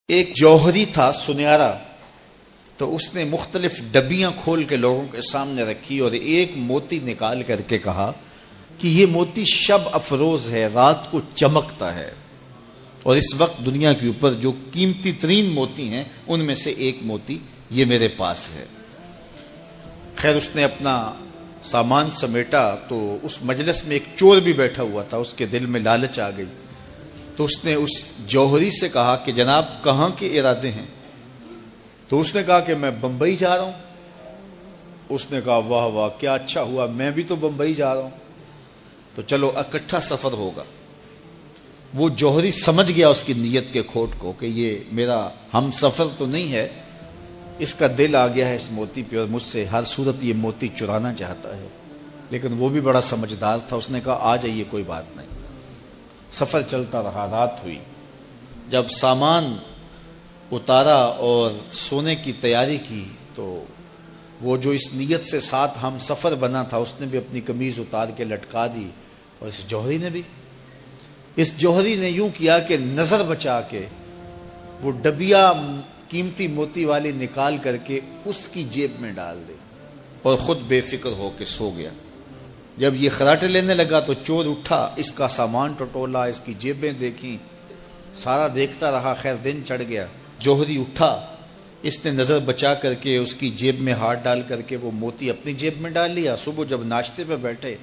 ایک جوہری تھا سنہرا، تو اس نے مختلف ڈبیاں کھول کے لوگوں کے سامنے رکھی اور ایک موتی نکال کر کے کہا کہ یہ موتی شب افروز ہے، رات کو چمکتا ہے، اور اس وقت دنیا کے اوپر جو قیمتی ترین موتی ہیں ان میں سے ایک موتی یہ میرے پاس ہے۔ خیر اس نے اپنا سامان سمیٹا تو اس مجلس میں ایک چور بھی بیٹھا ہوا تھا، اس کے دل میں لالچ آ گئی، تو اس نے اس جوہری سے کہا کہ جناب کہاں کے ارادے ہیں؟ تو اس نے کہا کہ میں بمبئی جا رہا ہوں۔ اس نے کہا واہ واہ کیا اچھا ہوا، میں بھی تو بمبئی جا رہا ہوں، تو چلو اکٹھا سفر ہوگا۔ وہ جوہری سمجھ گیا اس کی نیت کے کھوٹ کو کہ یہ میرا ہم سفر تو نہیں ہے، اس کا دل آ گیا ہے اس موتی پہ اور مجھ سے ہر صورت یہ موتی چرانا چاہتا ہے۔ لیکن وہ بھی بڑا سمجھدار تھا، اس نے کہا آ جائیے کوئی بات نہیں۔ سفر چلتا رہا، رات ہوئی، جب سامان اتارا اور سونے کی تیاری کی تو وہ جو اس نیت سے ساتھ ہم سفر بنا تھا اس نے بھی اپنی قمیض اتار کے لٹکا دی، اور اس جوہری نے بھی۔ اس جوہری نے یوں کیا کہ نظر بچا کے وہ ڈبیا قیمتی موتی والی نکال کر کے اس کی جیب میں ڈال دی اور خود بے فکر ہو کے سو گیا۔ جب یہ خراٹے لینے لگا تو چور اٹھا، اس کا سامان ٹٹولا، اس کی جیبیں دیکھیں، سارا دیکھتا رہا۔ خیر دن چڑھ گیا، جوہری اٹھا، اس نے نظر بچا کر کے اس کی جیب میں ہاتھ ڈال کر کے وہ موتی اپنی جیب میں ڈال لیا۔ صبح جب ناشتے پہ بیٹھے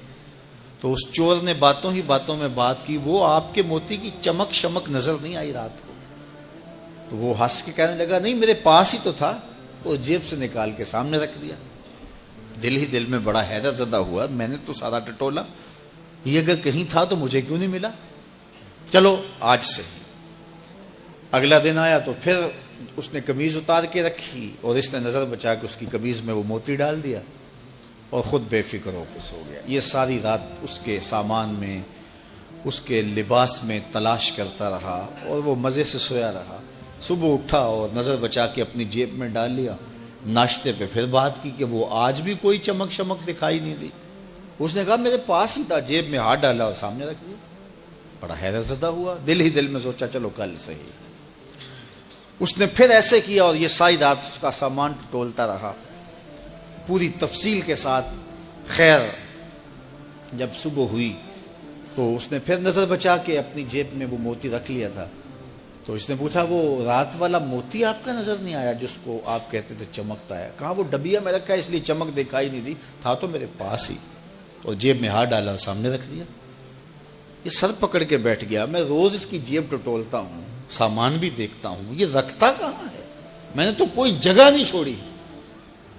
تو اس چور نے باتوں ہی باتوں میں بات کی، وہ آپ کے موتی کی چمک شمک نظر نہیں آئی رات کو؟ تو وہ ہنس کے کہنے لگا نہیں میرے پاس ہی تو تھا، وہ جیب سے نکال کے سامنے رکھ دیا۔ دل ہی دل میں بڑا حیرت زدہ ہوا، میں نے تو سارا ٹٹولا، یہ اگر کہیں تھا تو مجھے کیوں نہیں ملا؟ چلو آج سے۔ اگلا دن آیا تو پھر اس نے قمیض اتار کے رکھی اور اس نے نظر بچا کے اس کی قمیض میں وہ موتی ڈال دیا اور خود بے فکر ہو کے سو گیا۔ یہ ساری رات اس کے سامان میں، اس کے لباس میں تلاش کرتا رہا اور وہ مزے سے سویا رہا۔ صبح اٹھا اور نظر بچا کے اپنی جیب میں ڈال لیا۔ ناشتے پہ پھر بات کی کہ وہ آج بھی کوئی چمک شمک دکھائی نہیں دی۔ اس نے کہا میرے پاس ہی تھا، جیب میں ہاتھ ڈالا اور سامنے رکھ دیا۔ بڑا حیرت زدہ ہوا، دل ہی دل میں سوچا چلو کل صحیح۔ اس نے پھر ایسے کیا اور یہ ساری رات اس کا سامان ٹولتا رہا پوری تفصیل کے ساتھ۔ خیر جب صبح ہوئی تو اس نے پھر نظر بچا کے اپنی جیب میں وہ موتی رکھ لیا تھا۔ تو اس نے پوچھا وہ رات والا موتی آپ کا نظر نہیں آیا جس کو آپ کہتے تھے چمکتا ہے؟ کہا وہ ڈبیا میں رکھا ہے اس لیے چمک دکھائی نہیں دی، تھا تو میرے پاس ہی، اور جیب میں ہاتھ ڈالا اور سامنے رکھ دیا۔ یہ سر پکڑ کے بیٹھ گیا، میں روز اس کی جیب ٹٹولتا ہوں، سامان بھی دیکھتا ہوں، یہ رکھتا کہاں ہے؟ میں نے تو کوئی جگہ نہیں چھوڑی۔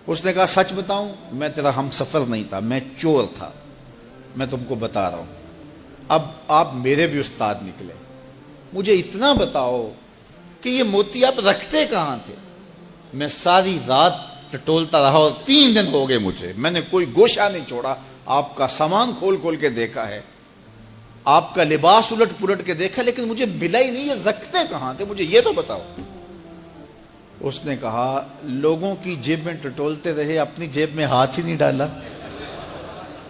اس نے کہا سچ بتاؤں میں تیرا ہم سفر نہیں تھا، میں چور تھا، میں تم کو بتا رہا ہوں۔ اب آپ میرے بھی استاد نکلے، مجھے اتنا بتاؤ کہ یہ موتی آپ رکھتے کہاں تھے؟ میں ساری رات ٹٹولتا رہا اور 3 دن ہو گئے مجھے، میں نے کوئی گوشہ نہیں چھوڑا، آپ کا سامان کھول کھول کے دیکھا ہے، آپ کا لباس الٹ پلٹ کے دیکھا، لیکن مجھے ملا ہی نہیں، یہ رکھتے کہاں تھے؟ مجھے یہ تو بتاؤ۔ اس نے کہا لوگوں کی جیب میں ٹٹولتے رہے، اپنی جیب میں ہاتھ ہی نہیں ڈالا۔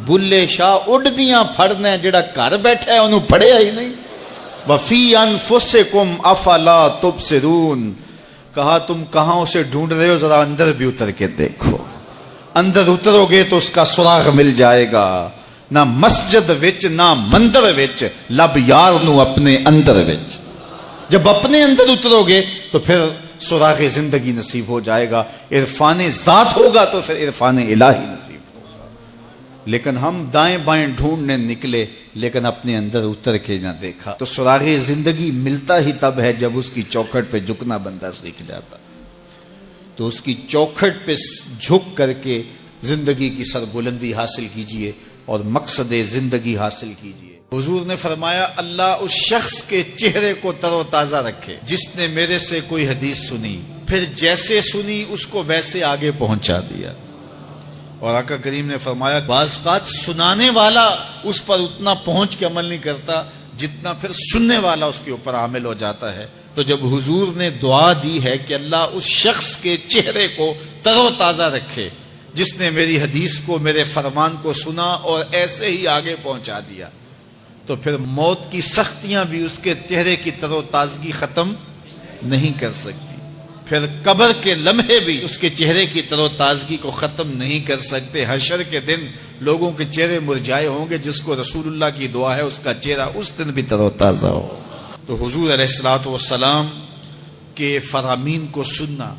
بلے شاہ اڈ دیاں پھڑنے، جڑا گھر بیٹھا ہے انہوں پڑھیا ہی نہیں۔ وَفِي أَنفُسِكُمْ أَفَلَا تُبْصِرُونَ، کہا تم کہاں اسے ڈھونڈ رہے ہو، ذرا اندر بھی اتر کے دیکھو، اندر اترو گے تو اس کا سراغ مل جائے گا۔ نہ مسجد وچ نہ مندر وچ، لب یار نو اپنے اندر وچ۔ جب اپنے اندر اترو گے تو پھر سراغ زندگی نصیب ہو جائے گا، عرفان ذات ہوگا تو پھر عرفان الہی نصیب ہوگا۔ لیکن ہم دائیں بائیں ڈھونڈنے نکلے لیکن اپنے اندر اتر کے نہ دیکھا۔ تو سراغ زندگی ملتا ہی تب ہے جب اس کی چوکھٹ پہ جھکنا بندہ سیکھ جاتا۔ تو اس کی چوکھٹ پہ جھک کر کے زندگی کی سربلندی حاصل کیجئے اور مقصد زندگی حاصل کیجئے۔ حضور نے فرمایا اللہ اس شخص کے چہرے کو تر و تازہ رکھے جس نے میرے سے کوئی حدیث سنی، پھر جیسے سنی اس کو ویسے آگے پہنچا دیا۔ اور آقا کریم نے فرمایا بعض اوقات سنانے والا اس پر اتنا پہنچ کے عمل نہیں کرتا جتنا پھر سننے والا اس کے اوپر عامل ہو جاتا ہے۔ تو جب حضور نے دعا دی ہے کہ اللہ اس شخص کے چہرے کو تر و تازہ رکھے جس نے میری حدیث کو، میرے فرمان کو سنا اور ایسے ہی آگے پہنچا دیا، تو پھر موت کی سختیاں بھی اس کے چہرے کی تر و تازگی ختم نہیں کر سکتی، پھر قبر کے لمحے بھی اس کے چہرے کی تر و تازگی کو ختم نہیں کر سکتے۔ حشر کے دن لوگوں کے چہرے مرجھائے ہوں گے، جس کو رسول اللہ کی دعا ہے اس کا چہرہ اس دن بھی تر و تازہ ہو۔ تو حضور علیہ الصلوۃ والسلام کے فرامین کو سننا،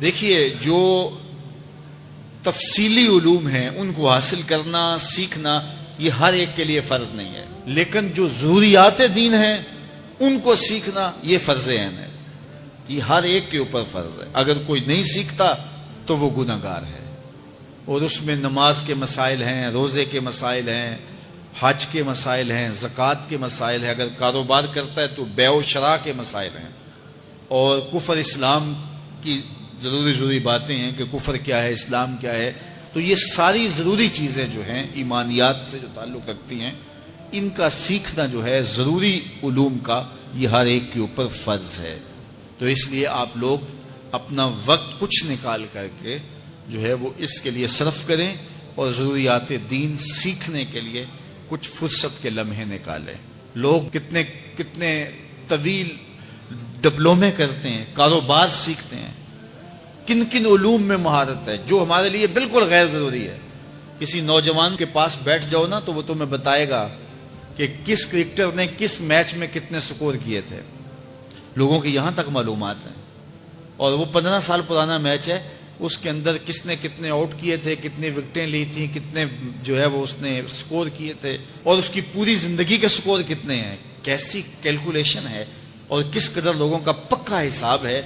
دیکھیے جو تفصیلی علوم ہیں ان کو حاصل کرنا، سیکھنا، یہ ہر ایک کے لیے فرض نہیں ہے، لیکن جو ضروریات دین ہیں ان کو سیکھنا یہ فرض عین ہے، یہ ہر ایک کے اوپر فرض ہے۔ اگر کوئی نہیں سیکھتا تو وہ گناہگار ہے، اور اس میں نماز کے مسائل ہیں، روزے کے مسائل ہیں، حج کے مسائل ہیں، زکوٰۃ کے مسائل ہیں، اگر کاروبار کرتا ہے تو بیع و شراء کے مسائل ہیں، اور کفر اسلام کی ضروری باتیں ہیں کہ کفر کیا ہے، اسلام کیا ہے۔ تو یہ ساری ضروری چیزیں جو ہیں ایمانیات سے جو تعلق رکھتی ہیں، ان کا سیکھنا جو ہے ضروری علوم کا، یہ ہر ایک کے اوپر فرض ہے۔ تو اس لیے آپ لوگ اپنا وقت کچھ نکال کر کے جو ہے وہ اس کے لیے صرف کریں، اور ضروریات دین سیکھنے کے لیے کچھ فرصت کے لمحے نکالیں۔ لوگ کتنے طویل ڈپلومے کرتے ہیں، کاروبار سیکھتے ہیں، کن کن علوم میں مہارت ہے جو ہمارے لیے بالکل غیر ضروری ہے۔ کسی نوجوان کے پاس بیٹھ جاؤ نا تو وہ تمہیں بتائے گا کہ کس کرکٹر نے کس میچ میں کتنے سکور کیے تھے، لوگوں کی یہاں تک معلومات ہیں، اور وہ 15 سال پرانا میچ ہے، اس کے اندر کس نے کتنے آؤٹ کیے تھے، کتنے وکٹیں لی تھیں، کتنے جو ہے وہ اس نے سکور کیے تھے، اور اس کی پوری زندگی کے سکور کتنے ہیں، کیسی کیلکولیشن ہے، اور کس قدر لوگوں کا پکا حساب ہے۔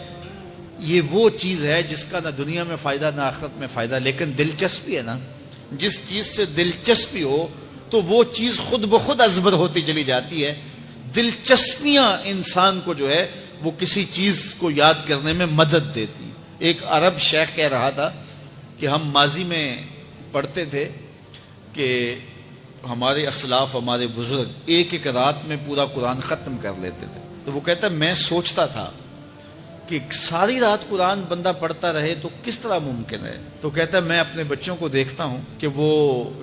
یہ وہ چیز ہے جس کا نہ دنیا میں فائدہ نہ آخرت میں فائدہ، لیکن دلچسپی ہے نا، جس چیز سے دلچسپی ہو تو وہ چیز خود بخود ازبر ہوتی چلی جاتی ہے۔ دلچسپیاں انسان کو جو ہے وہ کسی چیز کو یاد کرنے میں مدد دیتی۔ ایک عرب شیخ کہہ رہا تھا کہ ہم ماضی میں پڑھتے تھے کہ ہمارے اسلاف، ہمارے بزرگ ایک ایک رات میں پورا قرآن ختم کر لیتے تھے، تو وہ کہتا ہے میں سوچتا تھا کہ ساری رات قرآن بندہ پڑھتا رہے تو کس طرح ممکن ہے۔ تو کہتا ہے میں اپنے بچوں کو دیکھتا ہوں کہ وہ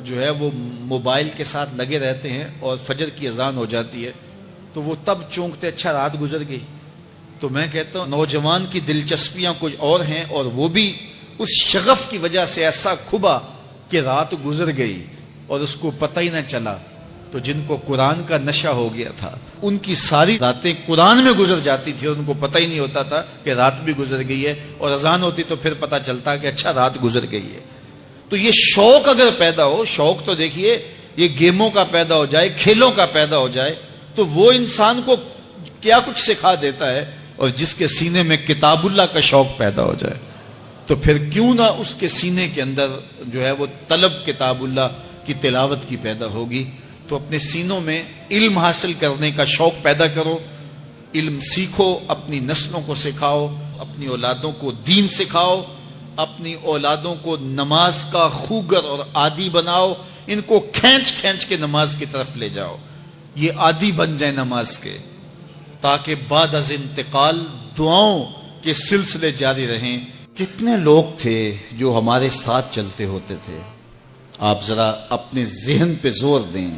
جو ہے وہ موبائل کے ساتھ لگے رہتے ہیں، اور فجر کی اذان ہو جاتی ہے تو وہ تب چونکتے اچھا رات گزر گئی۔ تو میں کہتا ہوں نوجوان کی دلچسپیاں کچھ اور ہیں، اور وہ بھی اس شغف کی وجہ سے ایسا کھبا کہ رات گزر گئی اور اس کو پتہ ہی نہ چلا۔ تو جن کو قرآن کا نشہ ہو گیا تھا ان کی ساری راتیں قرآن میں گزر جاتی تھی، اور ان کو پتہ ہی نہیں ہوتا تھا کہ رات بھی گزر گئی ہے، اور اذان ہوتی تو پھر پتہ چلتا کہ اچھا رات گزر گئی ہے۔ تو یہ شوق اگر پیدا ہو، شوق تو دیکھیے یہ گیموں کا پیدا ہو جائے، کھیلوں کا پیدا ہو جائے، تو وہ انسان کو کیا کچھ سکھا دیتا ہے، اور جس کے سینے میں کتاب اللہ کا شوق پیدا ہو جائے تو پھر کیوں نہ اس کے سینے کے اندر جو ہے وہ طلب کتاب اللہ کی تلاوت کی پیدا ہوگی۔ تو اپنے سینوں میں علم حاصل کرنے کا شوق پیدا کرو، علم سیکھو، اپنی نسلوں کو سکھاؤ، اپنی اولادوں کو دین سکھاؤ، اپنی اولادوں کو نماز کا خوگر اور عادی بناؤ، ان کو کھینچ کھینچ کے نماز کی طرف لے جاؤ، یہ عادی بن جائیں نماز کے، تاکہ بعد از انتقال دعاؤں کے سلسلے جاری رہیں۔ کتنے لوگ تھے جو ہمارے ساتھ چلتے ہوتے تھے، آپ ذرا اپنے ذہن پہ زور دیں،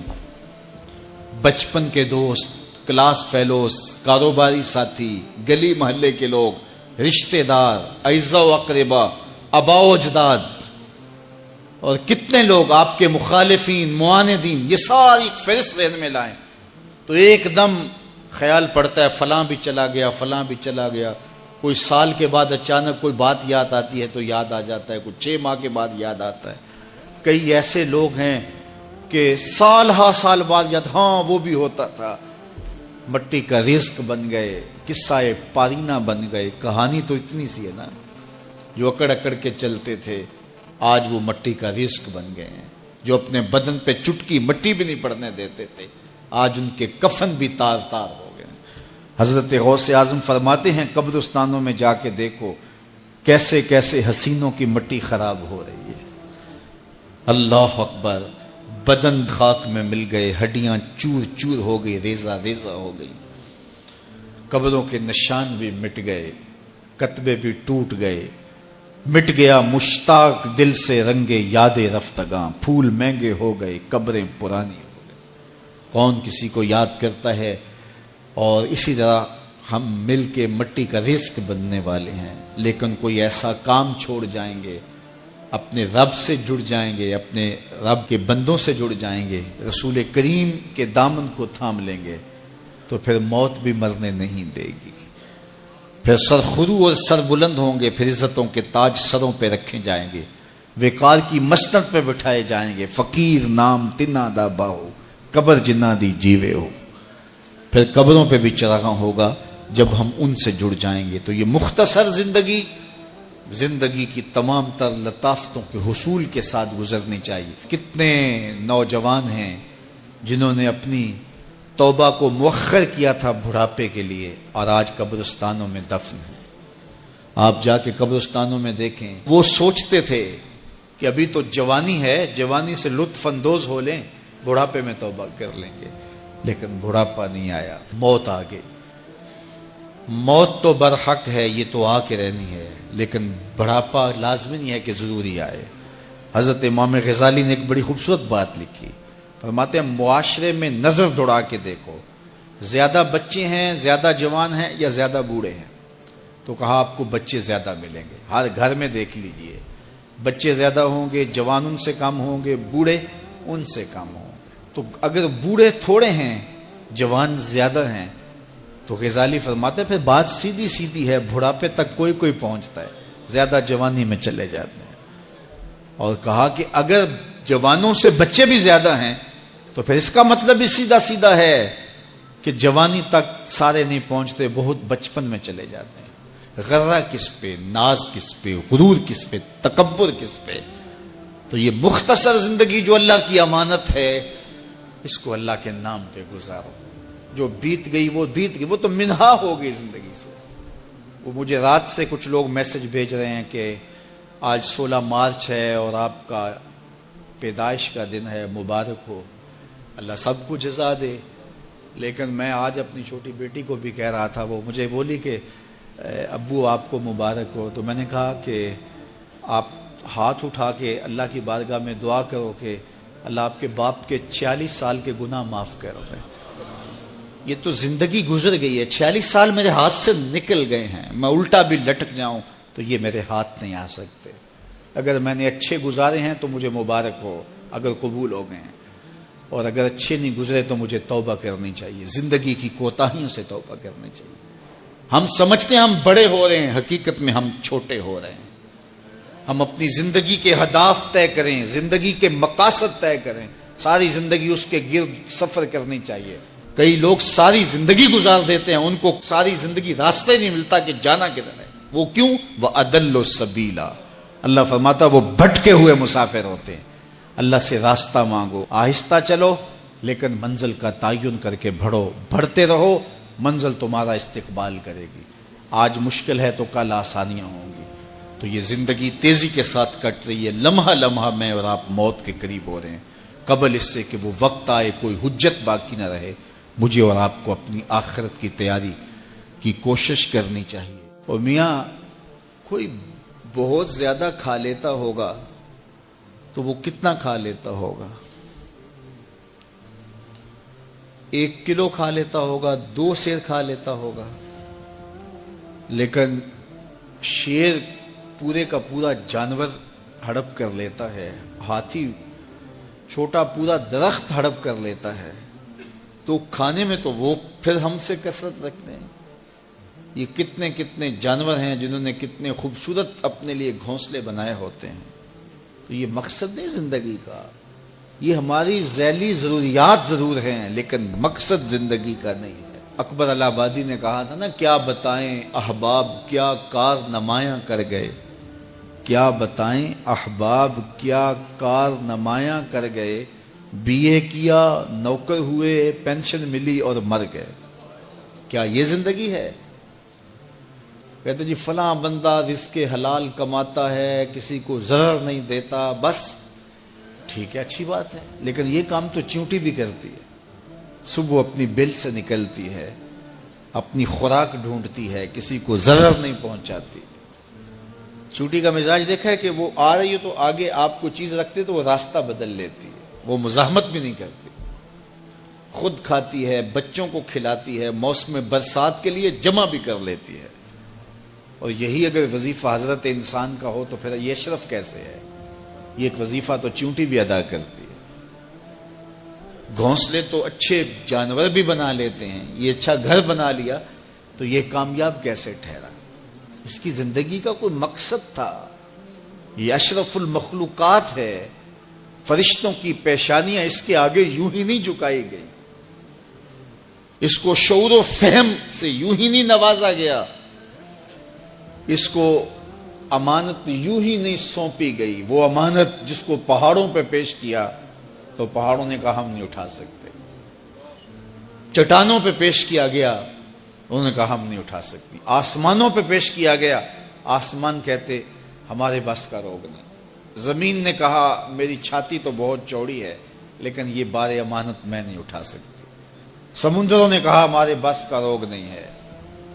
بچپن کے دوست، کلاس فیلوز، کاروباری ساتھی، گلی محلے کے لوگ، رشتہ دار، اعزاء و اقربا، آباء و اجداد، اور کتنے لوگ آپ کے مخالفین، معاندین، یہ ساری فہرست ذہن میں لائیں تو ایک دم خیال پڑتا ہے فلاں بھی چلا گیا، فلاں بھی چلا گیا۔ کوئی سال کے بعد اچانک کوئی بات یاد آتی ہے تو یاد آ جاتا ہے، کوئی 6 ماہ کے بعد یاد آتا ہے۔ کئی ایسے لوگ ہیں کہ سال ہا سال بعد یاد، ہاں وہ بھی ہوتا تھا۔ مٹی کا رزق بن گئے، قصہ پارینہ بن گئے، کہانی تو اتنی سی ہے نا، جو اکڑ اکڑ کے چلتے تھے آج وہ مٹی کا رزق بن گئے ہیں، جو اپنے بدن پہ چٹکی مٹی بھی نہیں پڑنے دیتے تھے آج ان کے کفن بھی تار تار ہو گئے۔ حضرت غوث اعظم فرماتے ہیں قبرستانوں میں جا کے دیکھو کیسے کیسے حسینوں کی مٹی خراب ہو رہی ہے۔ اللہ اکبر، بدن خاک میں مل گئے، ہڈیاں چور چور ہو گئی، ریزہ ریزہ ہو گئی، قبروں کے نشان بھی مٹ گئے، کتبے بھی ٹوٹ گئے، مٹ گیا مشتاق دل سے رنگے یاد رفتگاں، پھول مہنگے ہو گئے، قبریں پرانی ہو گئی۔ کون کسی کو یاد کرتا ہے؟ اور اسی طرح ہم مل کے مٹی کا رزق بننے والے ہیں، لیکن کوئی ایسا کام چھوڑ جائیں گے، اپنے رب سے جڑ جائیں گے، اپنے رب کے بندوں سے جڑ جائیں گے، رسول کریم کے دامن کو تھام لیں گے، تو پھر موت بھی مرنے نہیں دے گی، پھر سرخرو اور سر بلند ہوں گے، پھر عزتوں کے تاج سروں پہ رکھے جائیں گے، وقار کی مسند پہ بٹھائے جائیں گے، فقیر نام تنا دا باہو قبر جنہ دی جیوے ہو، پھر قبروں پہ بھی چراغاں ہوگا جب ہم ان سے جڑ جائیں گے۔ تو یہ مختصر زندگی کی تمام تر لطافتوں کے حصول کے ساتھ گزرنی چاہیے۔ کتنے نوجوان ہیں جنہوں نے اپنی توبہ کو مؤخر کیا تھا بڑھاپے کے لیے، اور آج قبرستانوں میں دفن ہیں۔ آپ جا کے قبرستانوں میں دیکھیں، وہ سوچتے تھے کہ ابھی تو جوانی ہے، جوانی سے لطف اندوز ہو لیں، بڑھاپے میں توبہ کر لیں گے، لیکن بڑھاپا نہیں آیا، موت آ گئی۔ موت تو برحق ہے، یہ تو آ کے رہنی ہے، لیکن بڑھاپا لازمی نہیں ہے کہ ضروری آئے۔ حضرت امام غزالی نے ایک بڑی خوبصورت بات لکھی، فرماتے ہیں معاشرے میں نظر دوڑا کے دیکھو، زیادہ بچے ہیں، زیادہ جوان ہیں یا زیادہ بوڑھے ہیں؟ تو کہا آپ کو بچے زیادہ ملیں گے۔ ہر گھر میں دیکھ لیجئے، بچے زیادہ ہوں گے، جوان ان سے کم ہوں گے، بوڑھے ان سے کم ہوں گے۔ تو اگر بوڑھے تھوڑے ہیں، جوان زیادہ ہیں، تو غزالی فرماتے ہیں پھر بات سیدھی سیدھی ہے، بڑھاپے تک کوئی پہنچتا ہے، زیادہ جوانی میں چلے جاتے ہیں۔ اور کہا کہ اگر جوانوں سے بچے بھی زیادہ ہیں تو پھر اس کا مطلب بھی سیدھا سیدھا ہے کہ جوانی تک سارے نہیں پہنچتے، بہت بچپن میں چلے جاتے ہیں۔ غرہ کس پہ، ناز کس پہ، غرور کس پہ، تکبر کس پہ؟ تو یہ مختصر زندگی جو اللہ کی امانت ہے، اس کو اللہ کے نام پہ گزارو۔ جو بیت گئی وہ بیت گئی، وہ تو منہا ہو گئی زندگی سے۔ وہ مجھے رات سے کچھ لوگ میسج بھیج رہے ہیں کہ آج 16 مارچ ہے اور آپ کا پیدائش کا دن ہے، مبارک ہو، اللہ سب کو جزا دے۔ لیکن میں آج اپنی چھوٹی بیٹی کو بھی کہہ رہا تھا، وہ مجھے بولی کہ ابو آپ کو مبارک ہو، تو میں نے کہا کہ آپ ہاتھ اٹھا کے اللہ کی بارگاہ میں دعا کرو کہ اللہ آپ کے باپ کے 46 سال کے گناہ معاف کر دے۔ یہ تو زندگی گزر گئی ہے، 46 سال میرے ہاتھ سے نکل گئے ہیں، میں الٹا بھی لٹک جاؤں تو یہ میرے ہاتھ نہیں آ سکتے۔ اگر میں نے اچھے گزارے ہیں تو مجھے مبارک ہو اگر قبول ہو گئے ہیں، اور اگر اچھے نہیں گزرے تو مجھے توبہ کرنی چاہیے، زندگی کی کوتاہیوں سے توبہ کرنی چاہیے۔ ہم سمجھتے ہیں ہم بڑے ہو رہے ہیں، حقیقت میں ہم چھوٹے ہو رہے ہیں۔ ہم اپنی زندگی کے اہداف طے کریں، زندگی کے مقاصد طے کریں، ساری زندگی اس کے گرد سفر کرنی چاہیے۔ کئی لوگ ساری زندگی گزار دیتے ہیں، ان کو ساری زندگی راستے نہیں ملتا کہ جانا کدھر ہے۔ وہ کیوں؟ وَأَضَلُّ السَّبِيلَ، اللہ فرماتا وہ بھٹکے ہوئے مسافر ہوتے ہیں۔ اللہ سے راستہ مانگو، آہستہ چلو لیکن منزل کا تعین کر کے بڑھو، بڑھتے رہو، منزل تمہارا استقبال کرے گی۔ آج مشکل ہے تو کل آسانیاں ہوں گی۔ تو یہ زندگی تیزی کے ساتھ کٹ رہی ہے، لمحہ لمحہ میں اور آپ موت کے قریب ہو رہے ہیں۔ قبل اس سے کہ وہ وقت آئے کوئی حجت باقی نہ رہے، مجھے اور آپ کو اپنی آخرت کی تیاری کی کوشش کرنی چاہیے۔ اور میاں کوئی بہت زیادہ کھا لیتا ہوگا تو وہ کتنا کھا لیتا ہوگا؟ 1 کلو کھا لیتا ہوگا، 2 سیر کھا لیتا ہوگا، لیکن شیر پورے کا پورا جانور ہڑپ کر لیتا ہے، ہاتھی چھوٹا پورا درخت ہڑپ کر لیتا ہے، تو کھانے میں تو وہ پھر ہم سے کثرت رکھتے ہیں۔ یہ کتنے کتنے جانور ہیں جنہوں نے کتنے خوبصورت اپنے لیے گھونسلے بنائے ہوتے ہیں۔ تو یہ مقصد نہیں زندگی کا، یہ ہماری ذیلی ضروریات ضرور ہیں لیکن مقصد زندگی کا نہیں ہے۔ اکبر الہ آبادی نے کہا تھا نا، کیا بتائیں احباب کیا کار نمایاں کر گئے، کیا بتائیں احباب کیا کار نمایاں کر گئے، بی اے کیا نوکر ہوئے پینشن ملی اور مر گئے۔ کیا یہ زندگی ہے؟ کہتے جی فلاں بندہ رزق حلال کماتا ہے، کسی کو ضرر نہیں دیتا، بس ٹھیک ہے، اچھی بات ہے، لیکن یہ کام تو چیونٹی بھی کرتی ہے۔ صبح اپنی بل سے نکلتی ہے، اپنی خوراک ڈھونڈتی ہے، کسی کو ضرر نہیں پہنچاتی۔ چیونٹی کا مزاج دیکھا ہے کہ وہ آ رہی ہے تو آگے آپ کو چیز رکھتے تو وہ راستہ بدل لیتی ہے، وہ مزاحمت بھی نہیں کرتی۔ خود کھاتی ہے، بچوں کو کھلاتی ہے، موسم برسات کے لیے جمع بھی کر لیتی ہے. اور یہی اگر وظیفہ حضرت انسان کا ہو تو پھر یہ اشرف کیسے ہے؟ یہ ایک وظیفہ تو چونٹی بھی ادا کرتی ہے. گھونسلے تو اچھے جانور بھی بنا لیتے ہیں، یہ اچھا گھر بنا لیا تو یہ کامیاب کیسے ٹھہرا؟ اس کی زندگی کا کوئی مقصد تھا. یہ اشرف المخلوقات ہے، فرشتوں کی پیشانیاں اس کے آگے یوں ہی نہیں جھکائی گئی، اس کو شعور و فہم سے یوں ہی نہیں نوازا گیا، اس کو امانت یوں ہی نہیں سونپی گئی. وہ امانت جس کو پہاڑوں پہ پیش کیا تو پہاڑوں نے کہا ہم نہیں اٹھا سکتے، چٹانوں پہ پیش کیا گیا انہوں نے کہا ہم نہیں اٹھا سکتی، آسمانوں پہ پیش کیا گیا آسمان کہتے ہمارے بس کا روگ نہیں. زمین نے کہا میری چھاتی تو بہت چوڑی ہے لیکن یہ بار امانت میں نہیں اٹھا سکتی. سمندروں نے کہا ہمارے بس کا روگ نہیں ہے.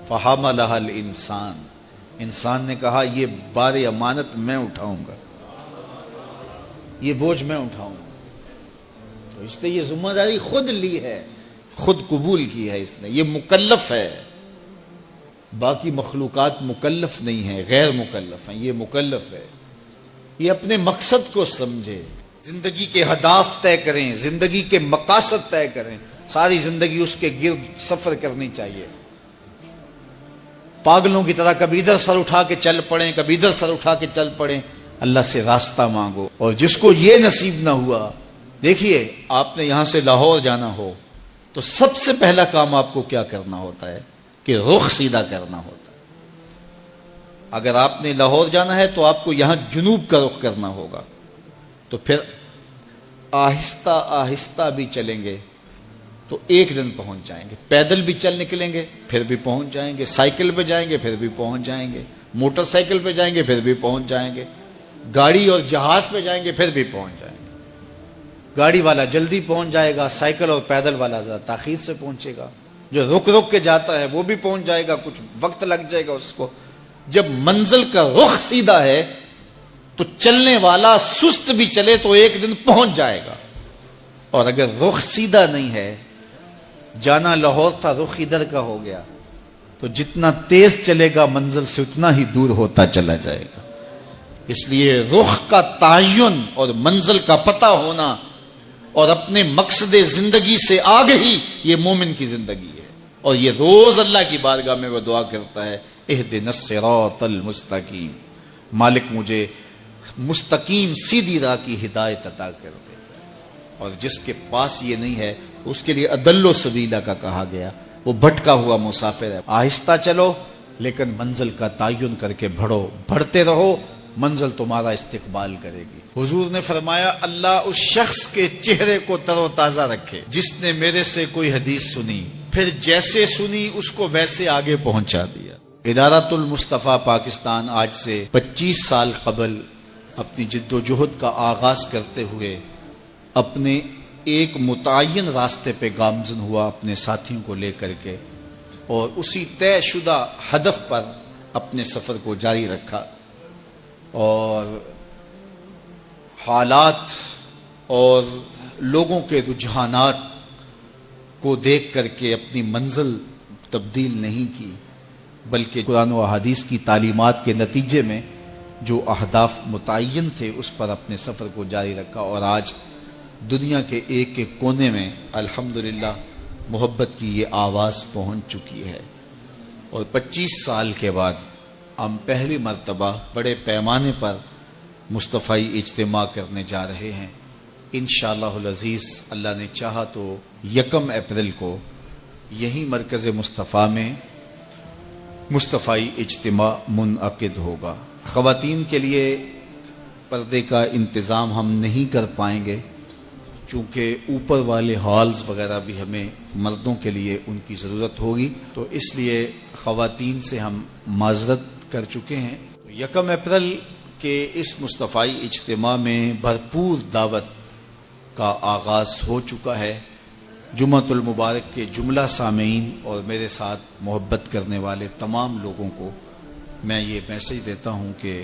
فحملها الانسان، انسان نے کہا یہ بار امانت میں اٹھاؤں گا، یہ بوجھ میں اٹھاؤں گا. تو اس نے یہ ذمہ داری خود لی ہے، خود قبول کی ہے، اس نے یہ مکلف ہے. باقی مخلوقات مکلف نہیں ہیں، غیر مکلف ہیں، یہ مکلف ہے. یہ اپنے مقصد کو سمجھے، زندگی کے اہداف طے کریں، زندگی کے مقاصد طے کریں. ساری زندگی اس کے گرد سفر کرنی چاہیے. پاگلوں کی طرح کبھی ادھر سر اٹھا کے چل پڑیں، کبھی ادھر سر اٹھا کے چل پڑیں. اللہ سے راستہ مانگو. اور جس کو یہ نصیب نہ ہوا، دیکھیے آپ نے یہاں سے لاہور جانا ہو تو سب سے پہلا کام آپ کو کیا کرنا ہوتا ہے کہ رخ سیدھا کرنا ہوتا ہے. اگر آپ نے لاہور جانا ہے تو آپ کو یہاں جنوب کا رخ کرنا ہوگا. تو پھر آہستہ آہستہ بھی چلیں گے تو ایک دن پہنچ جائیں گے. پیدل بھی چل نکلیں گے پھر بھی پہنچ جائیں گے، سائیکل پہ جائیں گے پھر بھی پہنچ جائیں گے، موٹر سائیکل پہ جائیں گے پھر بھی پہنچ جائیں گے، گاڑی اور جہاز پہ جائیں گے پھر بھی پہنچ جائیں گے. گاڑی والا جلدی پہنچ جائے گا، سائیکل اور پیدل والا ذرا تاخیر سے پہنچے گا. جو رک رک کے جاتا ہے وہ بھی پہنچ جائے گا، کچھ وقت لگ جائے گا اس کو. جب منزل کا رخ سیدھا ہے تو چلنے والا سست بھی چلے تو ایک دن پہنچ جائے گا. اور اگر رخ سیدھا نہیں ہے، جانا لاہور تھا رخ ادھر کا ہو گیا، تو جتنا تیز چلے گا منزل سے اتنا ہی دور ہوتا چلا جائے گا. اس لیے رخ کا تعین اور منزل کا پتہ ہونا اور اپنے مقصد زندگی سے آگہی یہ مومن کی زندگی ہے. اور یہ روز اللہ کی بارگاہ میں وہ دعا کرتا ہے اہدنا الصراط المستقیم، مالک مجھے مستقیم سیدھی راہ کی ہدایت عطا کر دے. اور جس کے پاس یہ نہیں ہے اس کے لیے اضل السبیل کا کہا گیا، وہ بھٹکا ہوا مسافر ہے. آہستہ چلو لیکن منزل کا تعین کر کے بڑھو، بڑھتے رہو، منزل تمہارا استقبال کرے گی. حضور نے فرمایا اللہ اس شخص کے چہرے کو تر و تازہ رکھے جس نے میرے سے کوئی حدیث سنی، پھر جیسے سنی اس کو ویسے آگے پہنچا دیا. ادارۃ المصطفیٰ پاکستان آج سے 25 سال قبل اپنی جد و جہد کا آغاز کرتے ہوئے اپنے ایک متعین راستے پہ گامزن ہوا اپنے ساتھیوں کو لے کر کے، اور اسی طے شدہ ہدف پر اپنے سفر کو جاری رکھا. اور حالات اور لوگوں کے رجحانات کو دیکھ کر کے اپنی منزل تبدیل نہیں کی، بلکہ قرآن و احادیث کی تعلیمات کے نتیجے میں جو اہداف متعین تھے اس پر اپنے سفر کو جاری رکھا. اور آج دنیا کے ایک ایک کونے میں الحمدللہ محبت کی یہ آواز پہنچ چکی ہے. اور 25 سال کے بعد ہم پہلی مرتبہ بڑے پیمانے پر مصطفی اجتماع کرنے جا رہے ہیں. انشاءاللہ العزیز اللہ نے چاہا تو 1 اپریل کو یہی مرکز مصطفیٰ میں مصطفی اجتماع منعقد ہوگا. خواتین کے لیے پردے کا انتظام ہم نہیں کر پائیں گے چونکہ اوپر والے ہالز وغیرہ بھی ہمیں مردوں کے لیے ان کی ضرورت ہوگی، تو اس لیے خواتین سے ہم معذرت کر چکے ہیں. 1 اپریل کے اس مصطفی اجتماع میں بھرپور دعوت کا آغاز ہو چکا ہے. جمعۃ المبارک کے جملہ سامعین اور میرے ساتھ محبت کرنے والے تمام لوگوں کو میں یہ میسج دیتا ہوں کہ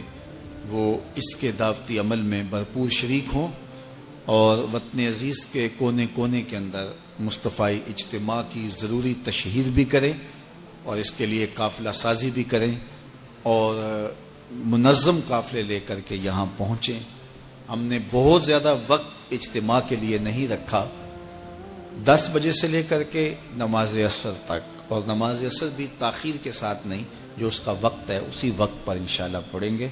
وہ اس کے دعوتی عمل میں بھرپور شریک ہوں اور وطن عزیز کے کونے کونے کے اندر مصطفی اجتماع کی ضروری تشہیر بھی کریں اور اس کے لیے قافلہ سازی بھی کریں اور منظم قافلے لے کر کے یہاں پہنچیں. ہم نے بہت زیادہ وقت اجتماع کے لیے نہیں رکھا، 10 بجے سے لے کر کے نماز عصر تک، اور نماز عصر بھی تاخیر کے ساتھ نہیں، جو اس کا وقت ہے اسی وقت پر انشاءاللہ پڑھیں گے.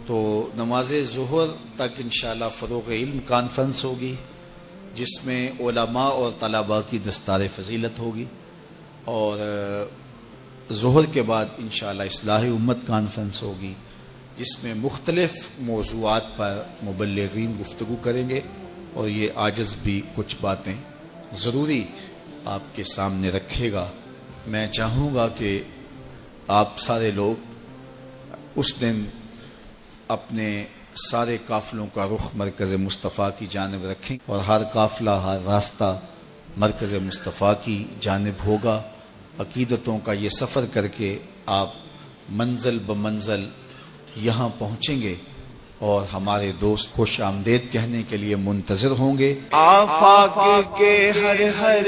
تو نماز ظہر تک انشاءاللہ فروغ علم کانفرنس ہوگی جس میں علماء اور طلباء کی دستار فضیلت ہوگی، اور ظہر کے بعد انشاءاللہ اصلاح امت کانفرنس ہوگی جس میں مختلف موضوعات پر مبلغین گفتگو کریں گے، اور یہ عاجز بھی کچھ باتیں ضروری آپ کے سامنے رکھے گا. میں چاہوں گا کہ آپ سارے لوگ اس دن اپنے سارے قافلوں کا رخ مرکز مصطفیٰ کی جانب رکھیں، اور ہر قافلہ ہر راستہ مرکز مصطفیٰ کی جانب ہوگا. عقیدتوں کا یہ سفر کر کے آپ منزل بمنزل یہاں پہنچیں گے، اور ہمارے دوست خوش آمدید کہنے کے لیے منتظر ہوں گے. آفاق کے ہر